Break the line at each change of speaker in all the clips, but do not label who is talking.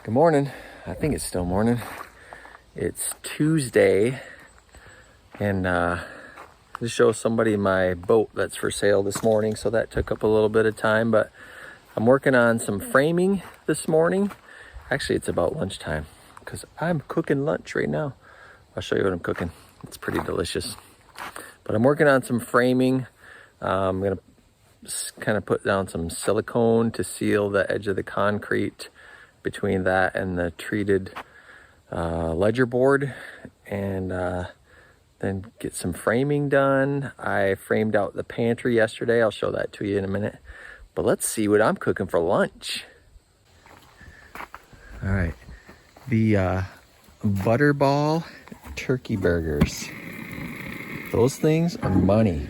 Good morning. I think it's still morning. It's Tuesday, and just show somebody my boat that's for sale this morning, so that took up a little bit of time, but I'm working on some framing this morning. Actually, it's about lunchtime because I'm cooking lunch right now. I'll show you what I'm cooking. It's pretty delicious. But I'm working on some framing. I'm gonna kind of put down some silicone to seal the edge of the concrete between that and the treated ledger board, and then get some framing done. I framed out the pantry yesterday. I'll show that to you in a minute. But let's see what I'm cooking for lunch. All right, the Butterball turkey burgers. Those things are money.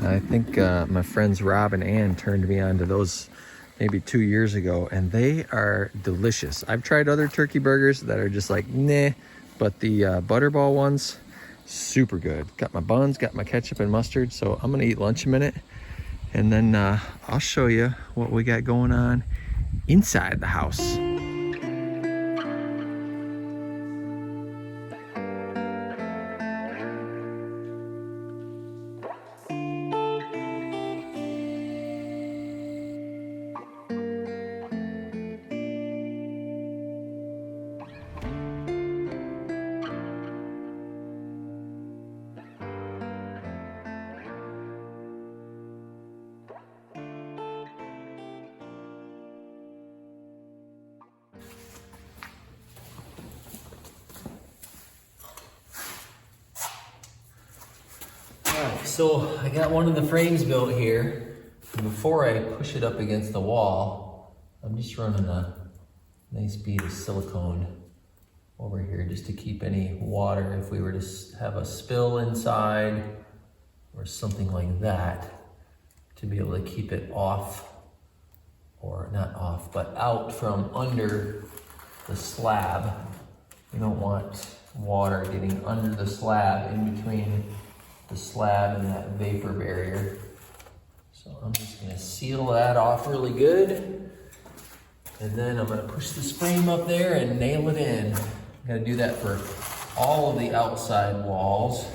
I think my friends Rob and Ann turned me on to those maybe 2 years ago, and they are delicious. I've tried other turkey burgers that are just like, nah, but the Butterball ones, super good. Got my buns, got my ketchup and mustard, so I'm gonna eat lunch in a minute, and then I'll show you what we got going on inside the house. Alright, so I got one of the frames built here. Before I push it up against the wall, I'm just running a nice bead of silicone over here just to keep any water, if we were to have a spill inside or something like that, to be able to keep it off, or not off, but out from under the slab. We don't want water getting under the slab, in between the slab and that vapor barrier. So I'm just gonna seal that off really good. And then I'm gonna push this frame up there and nail it in. I'm gonna do that for all of the outside walls.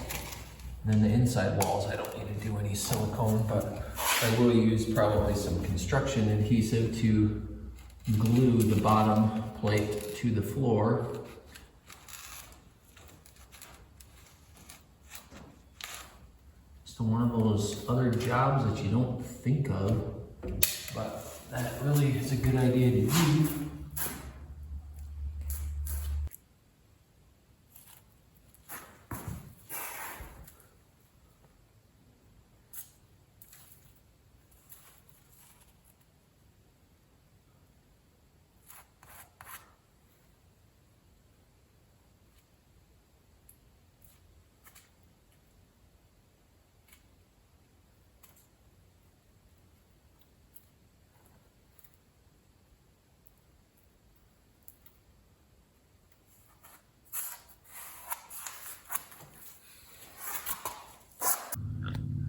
And then the inside walls, I don't need to do any silicone, but I will use probably some construction adhesive to glue the bottom plate to the floor. One of those other jobs that you don't think of, but that really is a good idea to do.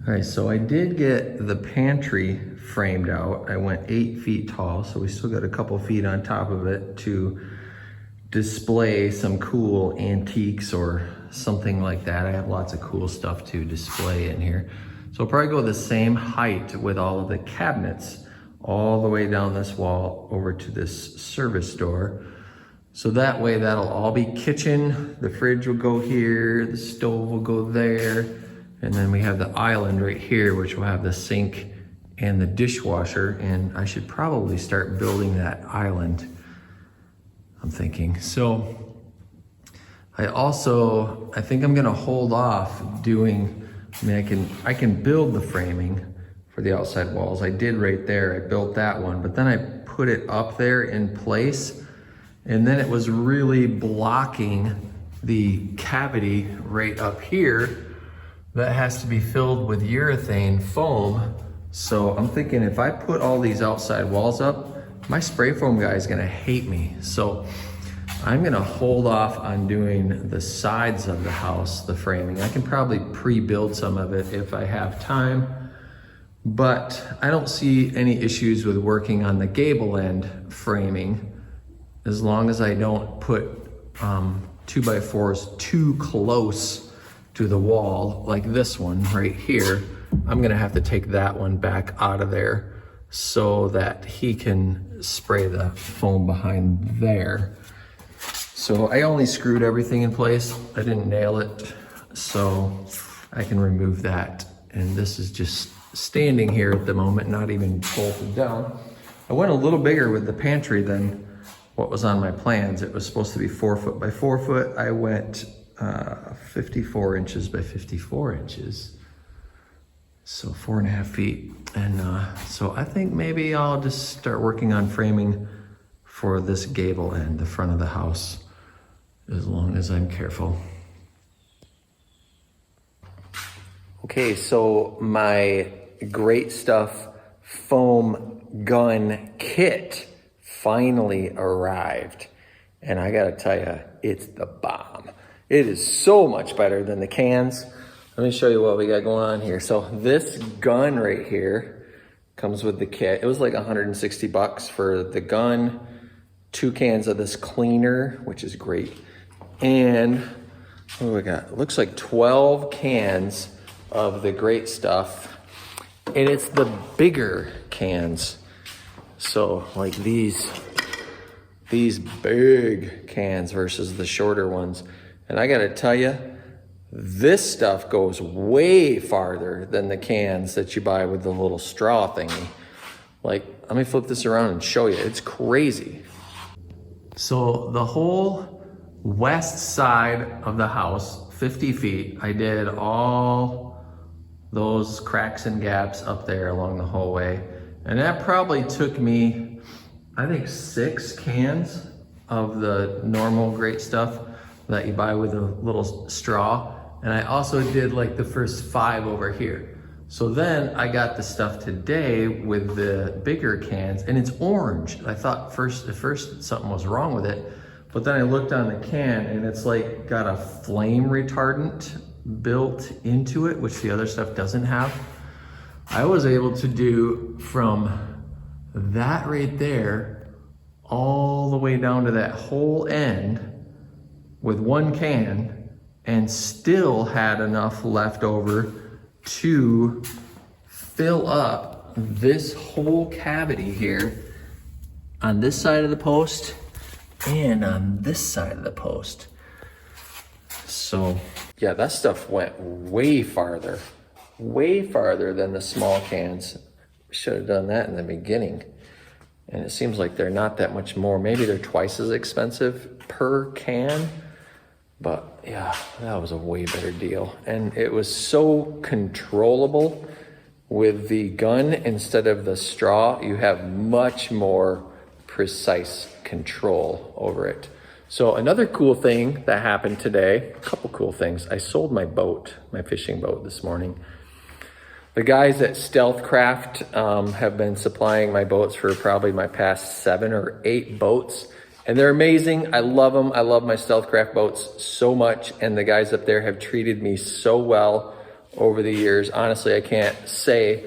All right, so I did get the pantry framed out. I went 8 feet tall, so we still got a couple feet on top of it to display some cool antiques or something like that. I have lots of cool stuff to display in here. So I'll probably go the same height with all of the cabinets all the way down this wall over to this service door. So that way that'll all be kitchen. The fridge will go here, the stove will go there. And then we have the island right here, which will have the sink and the dishwasher. And I should probably start building that island, I'm thinking. So I think I'm gonna hold off doing, I can build the framing for the outside walls. I did right there, I built that one, but then I put it up there in place, and then it was really blocking the cavity right up here that has to be filled with urethane foam. So I'm thinking if I put all these outside walls up, my spray foam guy is gonna hate me. So I'm gonna hold off on doing the sides of the house, the framing. I can probably pre-build some of it if I have time, but I don't see any issues with working on the gable end framing as long as I don't put 2x4s too close to the wall, like this one right here, I'm gonna have to take that one back out of there so that he can spray the foam behind there. So I only screwed everything in place. I didn't nail it, so I can remove that. And this is just standing here at the moment, not even bolted down. I went a little bigger with the pantry than what was on my plans. It was supposed to be 4 foot by 4 foot. I went 54 inches by 54 inches. So 4.5 feet. And so I think maybe I'll just start working on framing for this gable end, the front of the house, as long as I'm careful. Okay, so my Great Stuff foam gun kit finally arrived. And I gotta tell you, it's the bomb. It is so much better than the cans. Let me show you what we got going on here. So this gun right here comes with the kit. It was like 160 bucks for the gun, 2 cans of this cleaner, which is great. And what do we got? It looks like 12 cans of the Great Stuff. And it's the bigger cans. So like these big cans versus the shorter ones. And I gotta tell you, this stuff goes way farther than the cans that you buy with the little straw thingy. Like, let me flip this around and show you. It's crazy. So the whole west side of the house, 50 feet, I did all those cracks and gaps up there along the hallway. And that probably took me, I think, 6 cans of the normal Great Stuff that you buy with a little straw. And I also did like the first 5 over here. So then I got the stuff today with the bigger cans, and it's orange. I thought at first something was wrong with it, but then I looked on the can and it's like got a flame retardant built into it, which the other stuff doesn't have. I was able to do from that right there all the way down to that whole end with 1 can, and still had enough left over to fill up this whole cavity here on this side of the post and on this side of the post. So yeah, that stuff went way farther than the small cans. Should have done that in the beginning. And it seems like they're not that much more. Maybe they're twice as expensive per can. But yeah, that was a way better deal. And it was so controllable with the gun instead of the straw. You have much more precise control over it. So another cool thing that happened today, a couple cool things. I sold my boat, my fishing boat this morning. The guys at Stealth Craft have been supplying my boats for probably my past 7 or 8 boats. And they're amazing. I love them. I love my Stealth Craft boats so much. And the guys up there have treated me so well over the years. Honestly, I can't say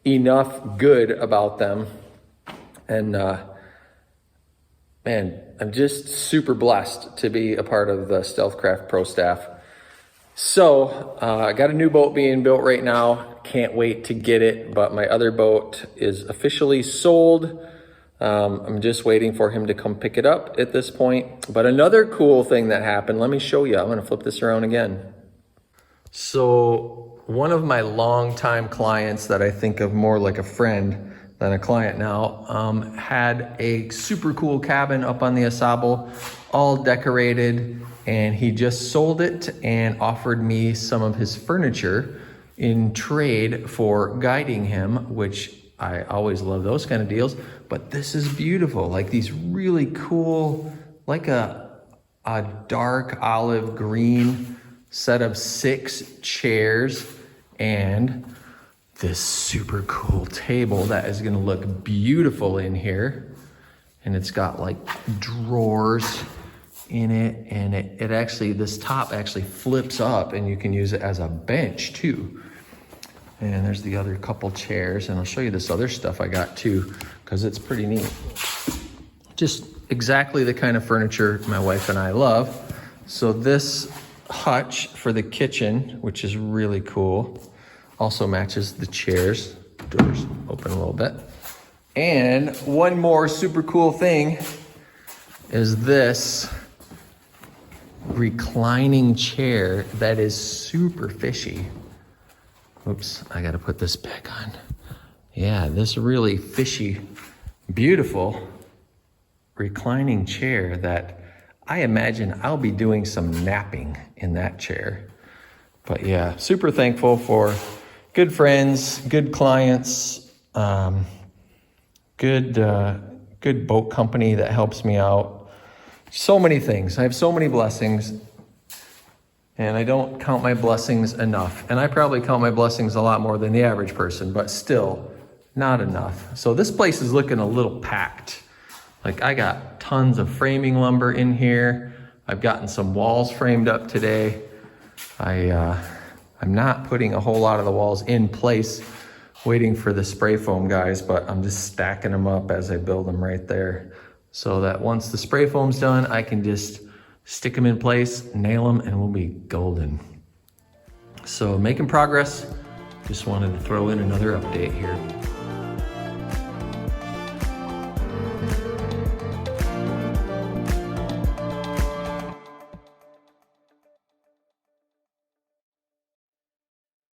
enough good about them. And man, I'm just super blessed to be a part of the Stealth Craft Pro staff. So I got a new boat being built right now. Can't wait to get it. But my other boat is officially sold. I'm just waiting for him to come pick it up at this point. But another cool thing that happened, let me show you. I'm gonna flip this around again. So one of my longtime clients that I think of more like a friend than a client now, had a super cool cabin up on the Asable, all decorated, and he just sold it and offered me some of his furniture in trade for guiding him, which I always love those kind of deals. But this is beautiful, like these really cool, like a dark olive green set of 6 chairs and this super cool table that is gonna look beautiful in here. And it's got like drawers in it, and it actually, this top actually flips up and you can use it as a bench too. And there's the other couple chairs, and I'll show you this other stuff I got too, because it's pretty neat. just exactly the kind of furniture my wife and I love. So this hutch for the kitchen, which is really cool, also matches the chairs. Doors open a little bit. And one more super cool thing is this reclining chair that is super fishy. Oops, I gotta put this back on. Yeah, this really fishy, beautiful reclining chair that I imagine I'll be doing some napping in that chair. But yeah, super thankful for good friends, good clients, good boat company that helps me out. So many things. I have so many blessings, and I don't count my blessings enough. And I probably count my blessings a lot more than the average person, but still not enough. So this place is looking a little packed. Like, I got tons of framing lumber in here. I've gotten some walls framed up today. I'm not putting a whole lot of the walls in place, waiting for the spray foam guys, but I'm just stacking them up as I build them right there, so that once the spray foam's done, I can just stick them in place, nail them, and we'll be golden. So making progress. Just wanted to throw in another update here.